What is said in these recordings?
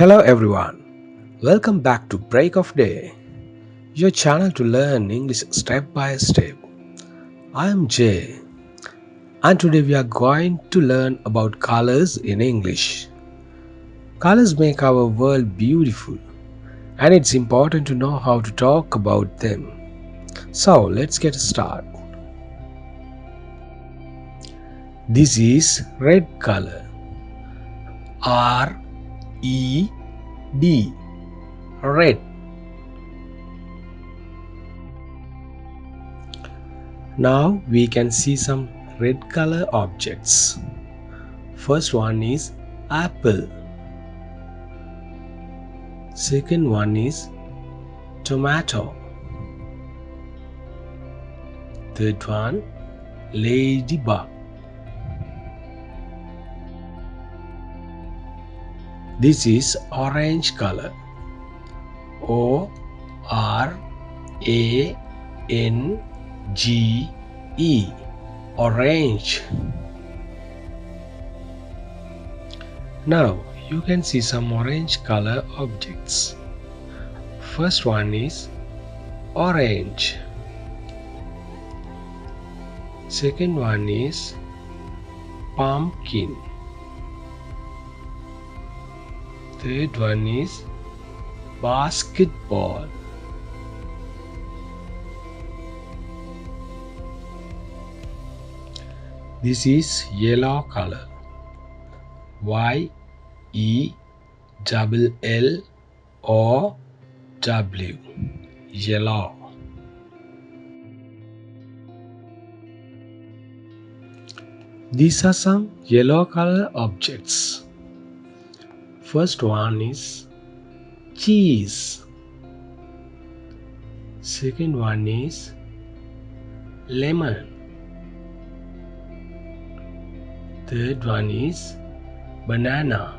Hello everyone, welcome back to Break of Day, your channel to learn English step by step. I am Jay, and today we are going to learn about colors in English. Colors make our world beautiful, and it's important to know how to talk about them. So let's get started. This is red color. R-E-D, red. Now we can see some red color objects. First one is apple. Second one is tomato. Third one, ladybug. This is orange color. O-R-A-N-G-E, orange. Now you can see some orange color objects. First one is orange. Second one is pumpkin. Third one is basketball. This is yellow color. Y-E-L-L-O-W, yellow. These are some yellow color objects. First one is cheese. Second one is lemon. Third one is banana.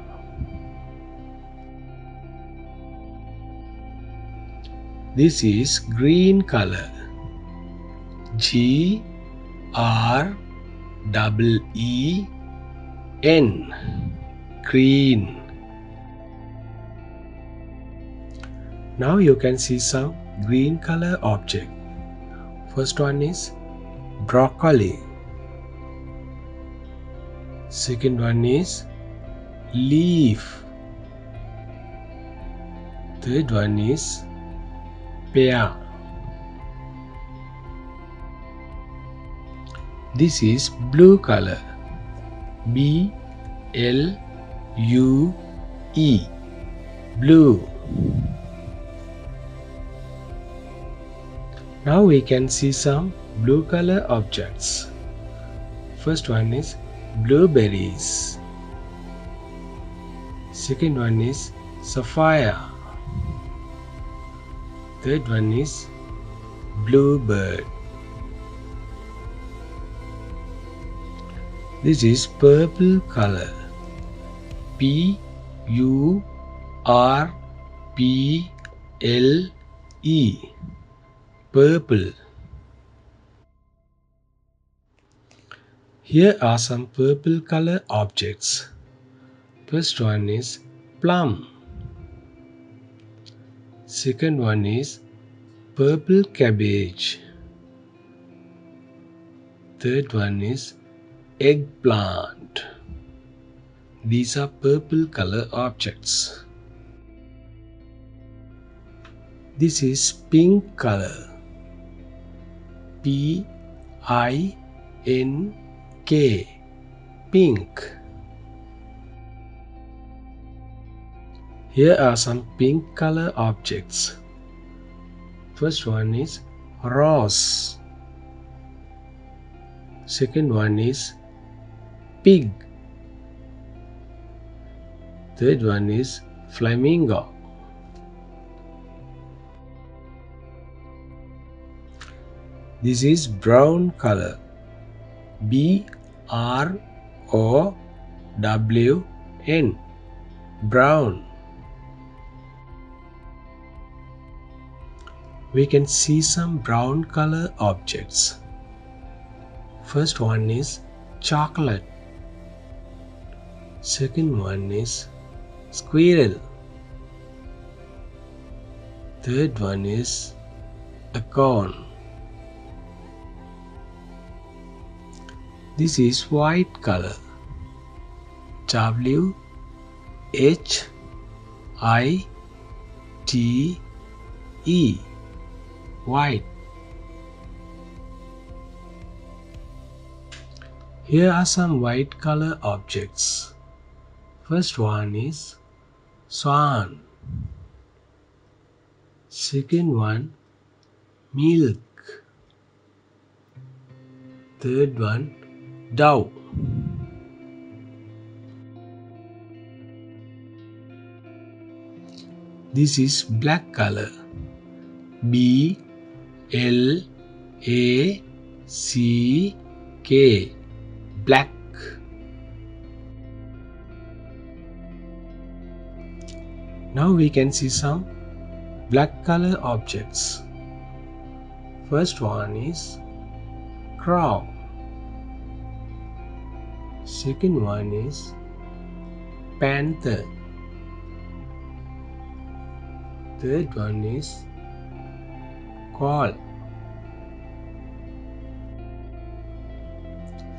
This is green color. G-R-E-E-N, green. Now you can see some green color object. First one is broccoli. Second one is leaf. Third one is pear. This is blue color. B-L-U-E, blue. Now we can see some blue color objects. First one is blueberries. Second one is sapphire. Third one is bluebird. This is purple color. P-U-R-P-L-E, purple. Here are some purple color objects. First one is plum. Second one is purple cabbage. Third one is eggplant. These are purple color objects. This is pink color. P-I-N-K, pink. Here are some pink color objects. First one is rose. Second one is pig. Third one is flamingo. This is brown color. B-R-O-W-N, brown. We can see some brown color objects. First one is chocolate. Second one is squirrel. Third one is a cone. This is white color. W H I T E, white. Here are some white color objects. First one is swan. Second one, milk. Third one, dove. This is black color. B L A C K, black. Now we can see some black color objects. First one is crow. Second one is panther. Third one is quail.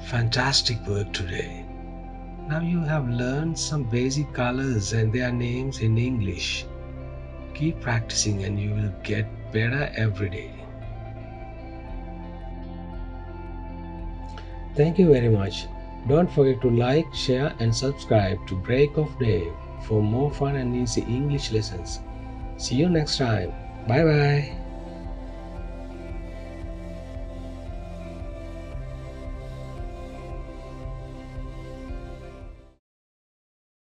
Fantastic work today. Now you have learned some basic colors and their names in English. Keep practicing and you will get better every day. Thank you very much. Don't forget to like, share and subscribe to Break of Day for more fun and easy English lessons. See you next time. Bye bye.